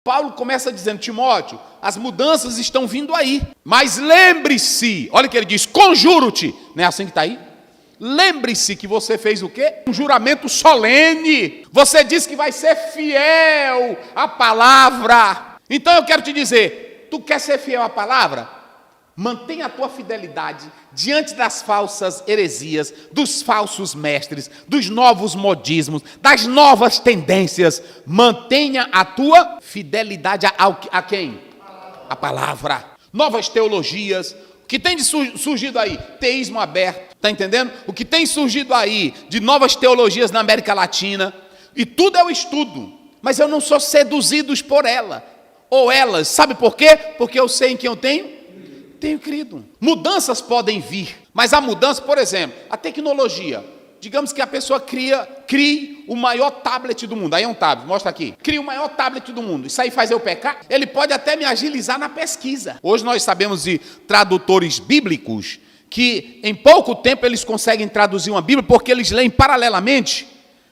Paulo começa dizendo: Timóteo, as mudanças estão vindo aí, mas lembre-se, olha o que ele diz: conjuro-te, não é assim que está aí? Lembre-se que você fez o quê? Um juramento solene, você disse que vai ser fiel à palavra. Então eu quero te dizer, tu quer ser fiel à palavra? Mantenha a tua fidelidade diante das falsas heresias, dos falsos mestres, dos novos modismos, das novas tendências. Mantenha a tua fidelidade a quem? A palavra. Novas teologias. O que tem surgido aí? Teísmo aberto. Está entendendo? O que tem surgido aí de novas teologias na América Latina. E tudo é o estudo. Mas eu não sou seduzido por ela. Ou elas. Sabe por quê? Porque eu sei em quem eu tenho crido. Mudanças podem vir, mas a mudança, por exemplo, a tecnologia. Digamos que a pessoa crie o maior tablet do mundo. Aí é um tablet, mostra aqui. Cria o maior tablet do mundo. Isso aí faz eu pecar? Ele pode até me agilizar na pesquisa. Hoje nós sabemos de tradutores bíblicos que em pouco tempo eles conseguem traduzir uma Bíblia porque eles leem paralelamente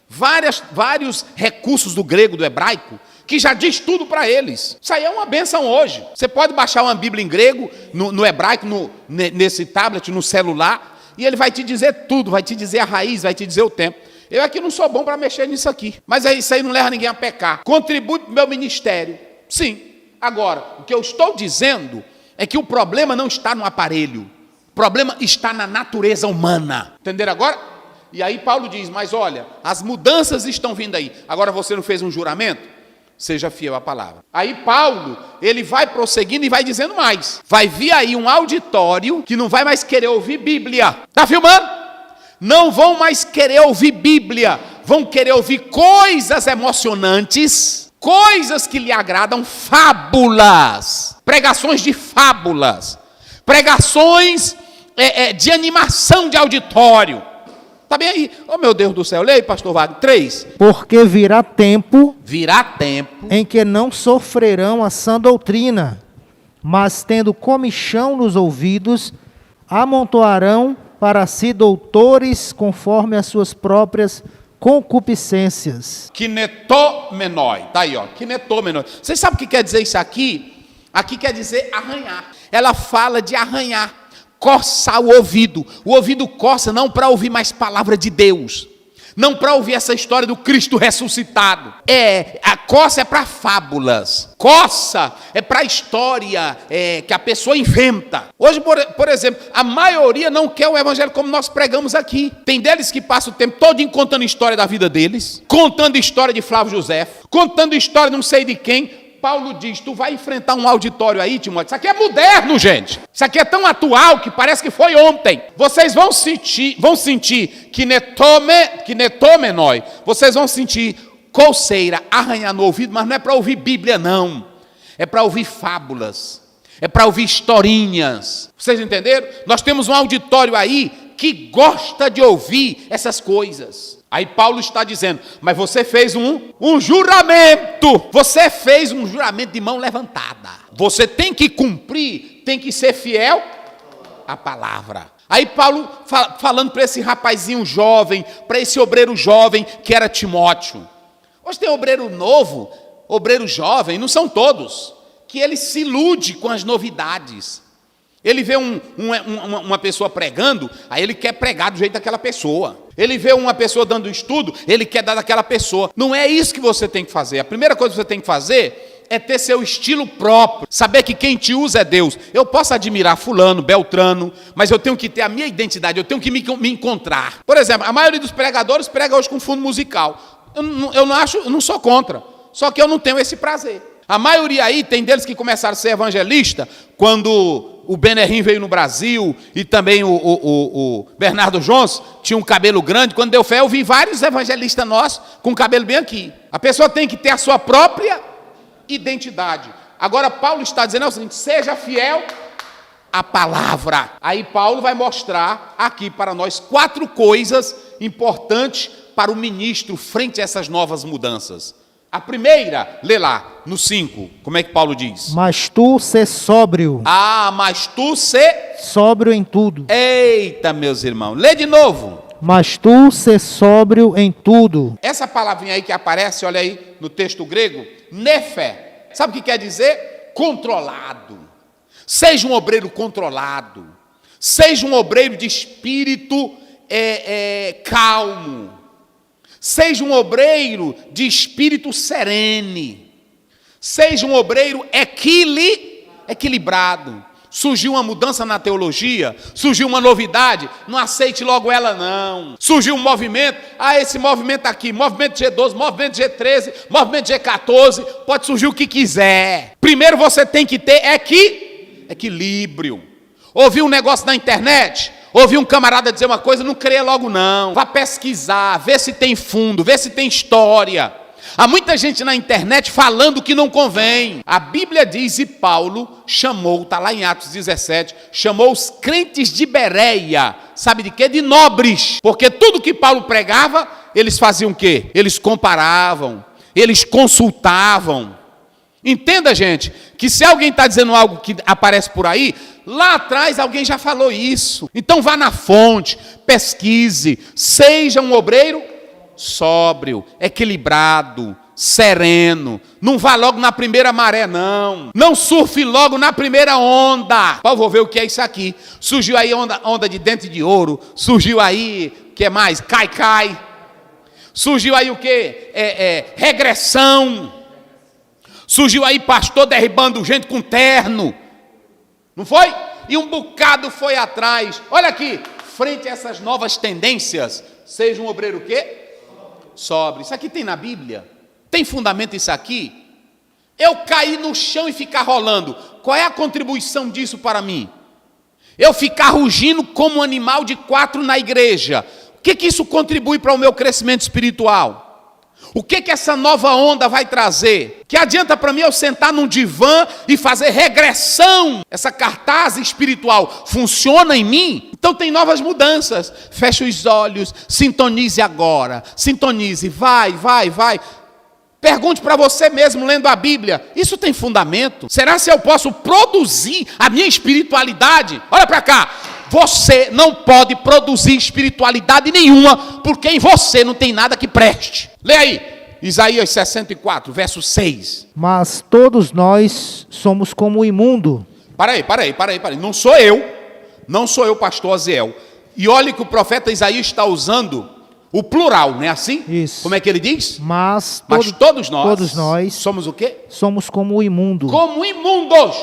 vários recursos do grego, do hebraico, que já diz tudo para eles. Isso aí é uma bênção hoje. Você pode baixar uma Bíblia em grego, no hebraico, nesse tablet, no celular, e ele vai te dizer tudo, vai te dizer a raiz, vai te dizer o tempo. Eu aqui não sou bom para mexer nisso aqui, mas isso aí não leva ninguém a pecar. Contribui para o meu ministério. Sim. Agora, o que eu estou dizendo é que o problema não está no aparelho. O problema está na natureza humana. Entenderam agora? E aí Paulo diz, mas olha, as mudanças estão vindo aí. Agora você não fez um juramento? Seja fiel à palavra. Aí Paulo, ele vai prosseguindo e vai dizendo mais. Vai vir aí um auditório que não vai mais querer ouvir Bíblia. Tá filmando? Não vão mais querer ouvir Bíblia. Vão querer ouvir coisas emocionantes, coisas que lhe agradam, fábulas. Pregações de fábulas. Pregações de animação de auditório. Está bem aí. Oh, meu Deus do céu. Leia, pastor Wagner. 3. Porque virá tempo em que não sofrerão a sã doutrina, mas tendo comichão nos ouvidos, amontoarão para si doutores conforme as suas próprias concupiscências. Kinetomenoi. Está aí, ó. Kinetomenoi. Vocês sabem o que quer dizer isso aqui? Aqui quer dizer arranhar. Ela fala de arranhar. Coçar o ouvido coça não para ouvir mais palavra de Deus, não para ouvir essa história do Cristo ressuscitado, a coça é para fábulas, coça é para história que a pessoa inventa. Hoje, por exemplo, a maioria não quer o evangelho como nós pregamos aqui. Tem deles que passam o tempo todo contando história da vida deles, contando história de Flávio José, contando história de não sei de quem. Paulo diz, tu vai enfrentar um auditório aí, Timóteo, isso aqui é moderno, gente. Isso aqui é tão atual que parece que foi ontem. Vocês vão sentir kinetomenoi, vocês vão sentir coceira, arranhar no ouvido, mas não é para ouvir Bíblia, não. É para ouvir fábulas, é para ouvir historinhas. Vocês entenderam? Nós temos um auditório aí que gosta de ouvir essas coisas. Aí Paulo está dizendo, mas você fez um juramento. Você fez um juramento de mão levantada. Você tem que cumprir, tem que ser fiel à palavra. Aí Paulo falando para esse rapazinho jovem, para esse obreiro jovem que era Timóteo. Hoje tem obreiro novo, obreiro jovem, não são todos, que ele se ilude com as novidades. Ele vê uma pessoa pregando, aí ele quer pregar do jeito daquela pessoa. Ele vê uma pessoa dando estudo, ele quer dar daquela pessoa. Não é isso que você tem que fazer. A primeira coisa que você tem que fazer é ter seu estilo próprio. Saber que quem te usa é Deus. Eu posso admirar fulano, beltrano, mas eu tenho que ter a minha identidade, eu tenho que me encontrar. Por exemplo, a maioria dos pregadores prega hoje com fundo musical. Eu não sou contra, só que eu não tenho esse prazer. A maioria aí, tem deles que começaram a ser evangelista quando o Benerrim veio no Brasil e também o Bernardo Jones tinha um cabelo grande. Quando deu fé, eu vi vários evangelistas nossos com cabelo bem aqui. A pessoa tem que ter a sua própria identidade. Agora, Paulo está dizendo o seguinte, seja fiel à palavra. Aí Paulo vai mostrar aqui para nós 4 coisas importantes para o ministro frente a essas novas mudanças. A primeira, lê lá, no 5, como é que Paulo diz? Mas tu sê sóbrio. Mas tu sê sóbrio em tudo. Eita, meus irmãos, lê de novo. Mas tu sê sóbrio em tudo. Essa palavrinha aí que aparece, olha aí, no texto grego, nefé, Sabe o que quer dizer? Controlado. Seja um obreiro controlado. Seja um obreiro de espírito calmo. Seja um obreiro de espírito serene. Seja um obreiro equilibrado. Surgiu uma mudança na teologia, surgiu uma novidade, não aceite logo ela não. Surgiu um movimento, esse movimento aqui, movimento G12, movimento G13, movimento G14, pode surgir o que quiser. Primeiro você tem que ter equilíbrio. Ouviu um negócio na internet? Ouviu um camarada dizer uma coisa, não creia logo não. Vá pesquisar, vê se tem fundo, vê se tem história. Há muita gente na internet falando que não convém. A Bíblia diz, e Paulo chamou, está lá em Atos 17, chamou os crentes de Bereia, sabe de quê? De nobres. Porque tudo que Paulo pregava, eles faziam o quê? Eles comparavam, eles consultavam. Entenda, gente, que se alguém está dizendo algo que aparece por aí, lá atrás alguém já falou isso. Então vá na fonte, pesquise, seja um obreiro sóbrio, equilibrado, sereno. Não vá logo na primeira maré, não. Não surfe logo na primeira onda. Pô, vou ver o que é isso aqui. Surgiu aí onda de dente de ouro. Surgiu aí, o que mais? Cai. Surgiu aí o que? Regressão. Surgiu aí pastor derribando gente com terno. Não foi? E um bocado foi atrás. Olha aqui, frente a essas novas tendências, seja um obreiro o quê? Sóbrio. Isso aqui tem na Bíblia? Tem fundamento isso aqui? Eu cair no chão e ficar rolando, qual é a contribuição disso para mim? Eu ficar rugindo como um animal de 4 na igreja, o que isso contribui para o meu crescimento espiritual? O que essa nova onda vai trazer? Que adianta para mim eu sentar num divã e fazer regressão? Essa cartaz espiritual funciona em mim? Então tem novas mudanças. Feche os olhos, sintonize agora. Sintonize, vai. Pergunte para você mesmo, lendo a Bíblia, isso tem fundamento? Será se eu posso produzir a minha espiritualidade? Olha para cá. Você não pode produzir espiritualidade nenhuma, porque em você não tem nada que preste. Lê aí, Isaías 64, verso 6. Mas todos nós somos como o imundo. Para aí. Não sou eu, pastor Aziel. E olha que o profeta Isaías está usando o plural, não é assim? Isso. Como é que ele diz? Mas todos nós somos o quê? Somos como o imundo. Como imundos.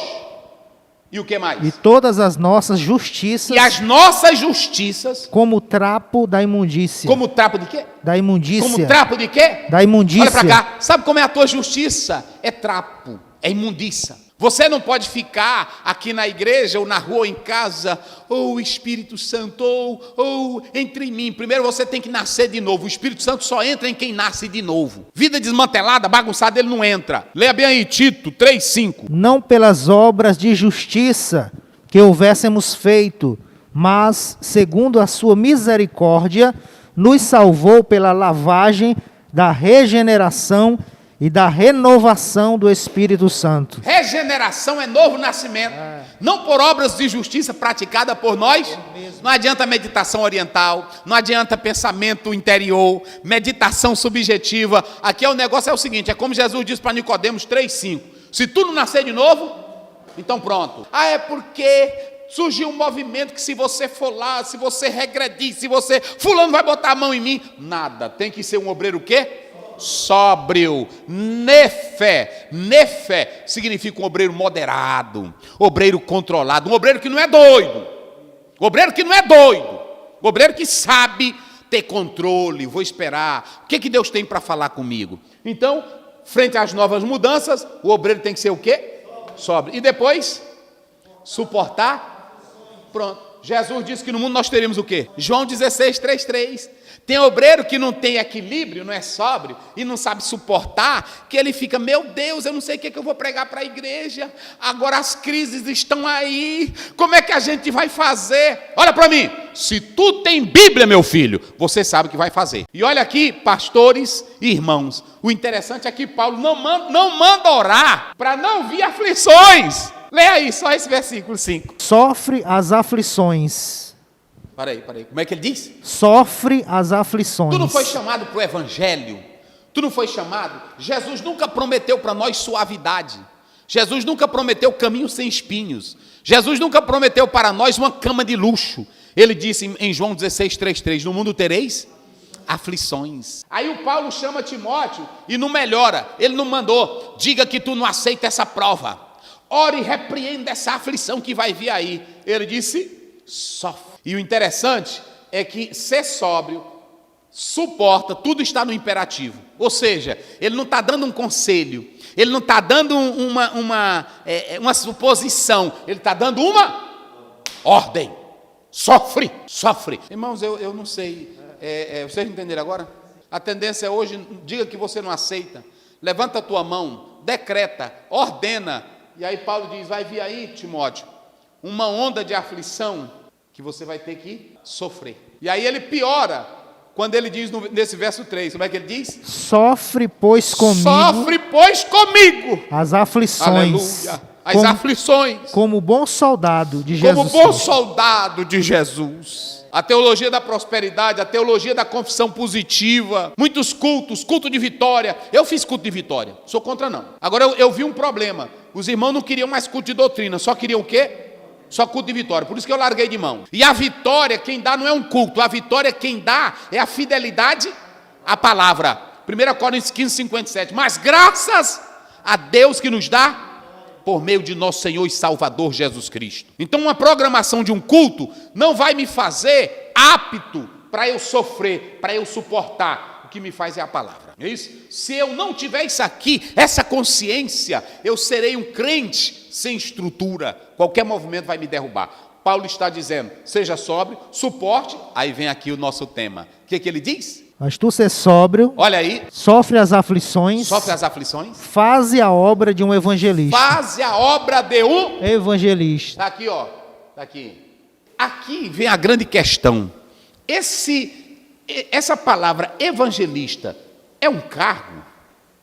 E o que mais? E todas as nossas justiças. E as nossas justiças. Como trapo da imundícia. Como trapo de quê? Da imundícia. Como trapo de quê? Da imundícia. Olha para cá. Sabe como é a tua justiça? É trapo, é imundícia. Você não pode ficar aqui na igreja, ou na rua, ou em casa, ou Espírito Santo, ou entre em mim. Primeiro você tem que nascer de novo. O Espírito Santo só entra em quem nasce de novo. Vida desmantelada, bagunçada, ele não entra. Leia bem aí, Tito 3:5. Não pelas obras de justiça que houvéssemos feito, mas, segundo a sua misericórdia, nos salvou pela lavagem da regeneração e da renovação do Espírito Santo. Regeneração é novo nascimento. Não por obras de justiça praticada por nós. Não adianta meditação oriental, não adianta pensamento interior, meditação subjetiva. Aqui o negócio é o seguinte, é como Jesus disse para Nicodemos 3:5. Se tu não nascer de novo, então pronto. É porque surgiu um movimento que se você for lá, se você regredir, fulano vai botar a mão em mim. Nada, tem que ser um obreiro o quê? Sóbrio. Nefé significa um obreiro moderado, obreiro controlado, um obreiro que não é doido, obreiro que sabe ter controle. Vou esperar, o que Deus tem para falar comigo? Então, frente às novas mudanças, o obreiro tem que ser o quê? Sóbrio. E depois, suportar. Pronto, Jesus disse que no mundo nós teríamos o quê? João 16:3. Tem obreiro que não tem equilíbrio, não é sóbrio, e não sabe suportar, que ele fica, meu Deus, eu não sei o que eu vou pregar para a igreja, agora as crises estão aí, como é que a gente vai fazer? Olha para mim, se tu tem Bíblia, meu filho, você sabe o que vai fazer. E olha aqui, pastores e irmãos, o interessante é que Paulo não manda orar para não vir aflições. Leia aí, só esse versículo 5. Sofre as aflições. Peraí, como é que ele diz? Sofre as aflições. Tu não foi chamado para o evangelho Tu não foi chamado? Jesus nunca prometeu para nós suavidade. Jesus nunca prometeu caminho sem espinhos. Jesus nunca prometeu para nós uma cama de luxo. Ele disse em João 16:3:3, no mundo tereis aflições. Aí o Paulo chama Timóteo e não melhora. Ele não mandou, diga que tu não aceita essa prova. Ore e repreenda essa aflição que vai vir aí. Ele disse, sofre. E o interessante é que ser sóbrio, suporta, tudo está no imperativo. Ou seja, ele não está dando um conselho, ele não está dando uma suposição, ele está dando uma ordem. Sofre, sofre. Irmãos, eu não sei, vocês entenderam agora? A tendência é hoje, diga que você não aceita, levanta a tua mão, decreta, ordena. E aí Paulo diz, vai vir aí, Timóteo, uma onda de aflição que você vai ter que sofrer. E aí ele piora, quando ele diz nesse verso 3, como é que ele diz? Sofre, pois comigo. Sofre, pois comigo. As aflições. Aleluia. As aflições. Como bom soldado de Jesus. Como bom soldado de Jesus. A teologia da prosperidade, a teologia da confissão positiva, muitos cultos, culto de vitória. Eu fiz culto de vitória, sou contra não. Agora eu vi um problema, os irmãos não queriam mais culto de doutrina, só queriam o quê? Só culto de vitória, por isso que eu larguei de mão. E a vitória, quem dá não é um culto, a vitória quem dá é a fidelidade à palavra. 1 Coríntios 15:57, mas graças a Deus que nos dá por meio de nosso Senhor e Salvador Jesus Cristo. Então uma programação de um culto não vai me fazer apto para eu sofrer, para eu suportar. O que me faz é a palavra, é isso? Se eu não tiver isso aqui, essa consciência, eu serei um crente sem estrutura. Qualquer movimento vai me derrubar. Paulo está dizendo, seja sóbrio, suporte. Aí vem aqui o nosso tema. O que ele diz? Mas tu ser sóbrio, olha aí, sofre as aflições, faze a obra de um evangelista. Faze a obra de um evangelista. Está aqui, ó. Está aqui. Aqui vem a grande questão. Essa palavra evangelista é um cargo?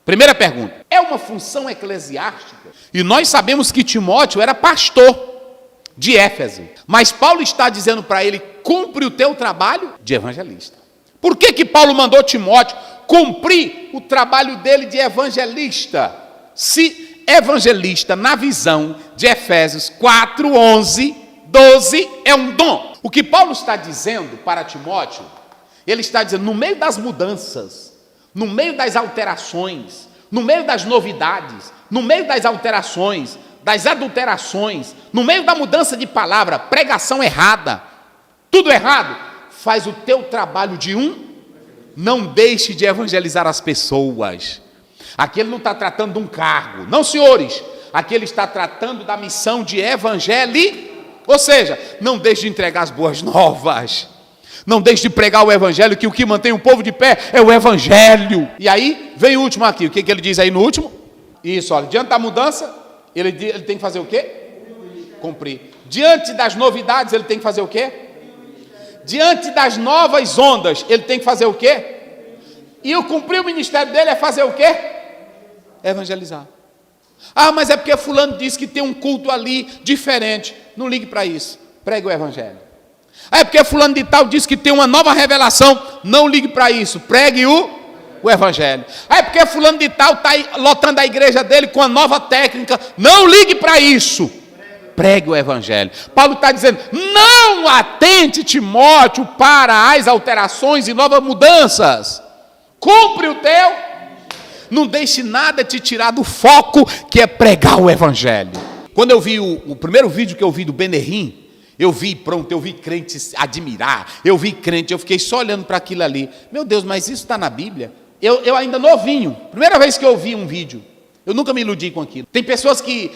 Primeira pergunta. É uma função eclesiástica? E nós sabemos que Timóteo era pastor de Éfeso. Mas Paulo está dizendo para ele, cumpre o teu trabalho de evangelista. Por que Paulo mandou Timóteo cumprir o trabalho dele de evangelista? Se evangelista, na visão de Efésios 4, 11, 12, é um dom. O que Paulo está dizendo para Timóteo, ele está dizendo, no meio das mudanças, no meio das alterações, no meio das novidades, no meio das alterações, das adulterações, no meio da mudança de palavra, pregação errada, tudo errado, faz o teu trabalho de não deixe de evangelizar as pessoas. Aqui ele não está tratando de um cargo, não senhores, aqui ele está tratando da missão de evangelho, ou seja, não deixe de entregar as boas novas, não deixe de pregar o evangelho, que o que mantém o povo de pé é o evangelho. E aí, vem o último aqui, o que ele diz aí no último? Isso, olha, diante da mudança, ele tem que fazer o quê? Cumprir. Diante das novidades, ele tem que fazer o quê? Diante das novas ondas, ele tem que fazer o quê? E o cumprir o ministério dele é fazer o quê? Evangelizar. Ah, mas é porque fulano disse que tem um culto ali diferente. Não ligue para isso, pregue o evangelho. Ah, é porque fulano de tal disse que tem uma nova revelação. Não ligue para isso, pregue o evangelho. Ah, é porque fulano de tal está lotando a igreja dele com a nova técnica. Não ligue para isso, pregue o evangelho. Paulo está dizendo, não atente, Timóteo, para as alterações e novas mudanças. Cumpre o teu. Não deixe nada te tirar do foco, que é pregar o evangelho. Quando eu vi o primeiro vídeo que eu vi do Benerim, eu vi crente admirar, eu fiquei só olhando para aquilo ali. Meu Deus, mas isso está na Bíblia? Eu ainda novinho, primeira vez que eu vi um vídeo, eu nunca me iludi com aquilo. Tem pessoas que,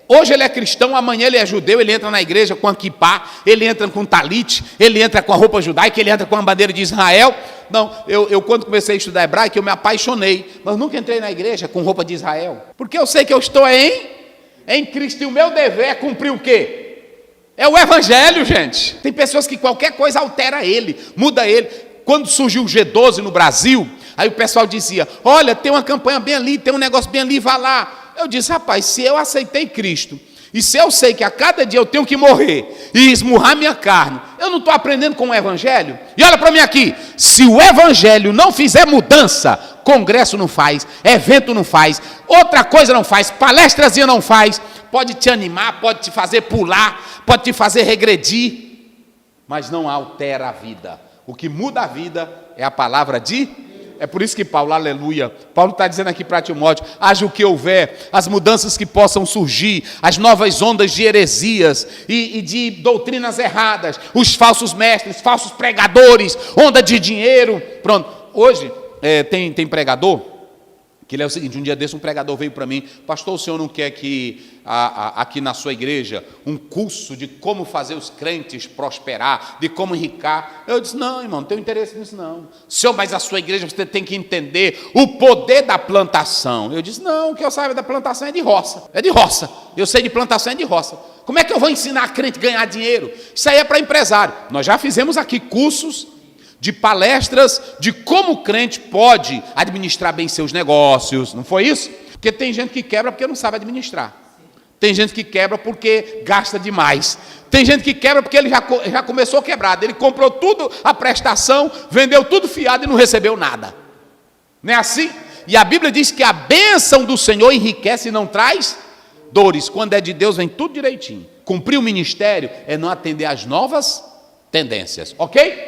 hoje ele é cristão, amanhã ele é judeu, ele entra na igreja com a kippá, ele entra com talit, ele entra com a roupa judaica, ele entra com a bandeira de Israel. Não, eu quando comecei a estudar hebraico, eu me apaixonei, mas nunca entrei na igreja com roupa de Israel, porque eu sei que eu estou em Cristo, e o meu dever é cumprir o quê? É o evangelho, gente. Tem pessoas que qualquer coisa altera ele, muda ele. Quando surgiu o G12 no Brasil, aí o pessoal dizia, olha, tem uma campanha bem ali, tem um negócio bem ali, vá lá. Eu disse, rapaz, se eu aceitei Cristo, e se eu sei que a cada dia eu tenho que morrer e esmurrar minha carne, eu não estou aprendendo com o evangelho? E olha para mim aqui, se o evangelho não fizer mudança, congresso não faz, evento não faz, outra coisa não faz, palestrazinha não faz, pode te animar, pode te fazer pular, pode te fazer regredir, mas não altera a vida. O que muda a vida é a palavra de... É por isso que Paulo, aleluia, Paulo está dizendo aqui para Timóteo, haja o que houver, as mudanças que possam surgir, as novas ondas de heresias e de doutrinas erradas, os falsos mestres, falsos pregadores, onda de dinheiro, pronto. Hoje tem pregador, que ele é o seguinte, um dia desse um pregador veio para mim, pastor, o senhor não quer que aqui na sua igreja um curso de como fazer os crentes prosperar, de como enricar? Eu disse, não, irmão, não tenho interesse nisso não. Senhor, mas a sua igreja você tem que entender o poder da plantação. Eu disse, não, o que eu saiba da plantação é de roça, eu sei de plantação é de roça. Como é que eu vou ensinar a crente a ganhar dinheiro? Isso aí é para empresário. Nós já fizemos aqui cursos de palestras de como o crente pode administrar bem seus negócios, não foi isso? Porque tem gente que quebra porque não sabe administrar, tem gente que quebra porque gasta demais, tem gente que quebra porque ele já começou quebrado, ele comprou tudo a prestação, vendeu tudo fiado e não recebeu nada, não é assim? E a Bíblia diz que a bênção do Senhor enriquece e não traz dores. Quando é de Deus vem tudo direitinho. Cumprir o ministério é não atender às novas tendências, ok?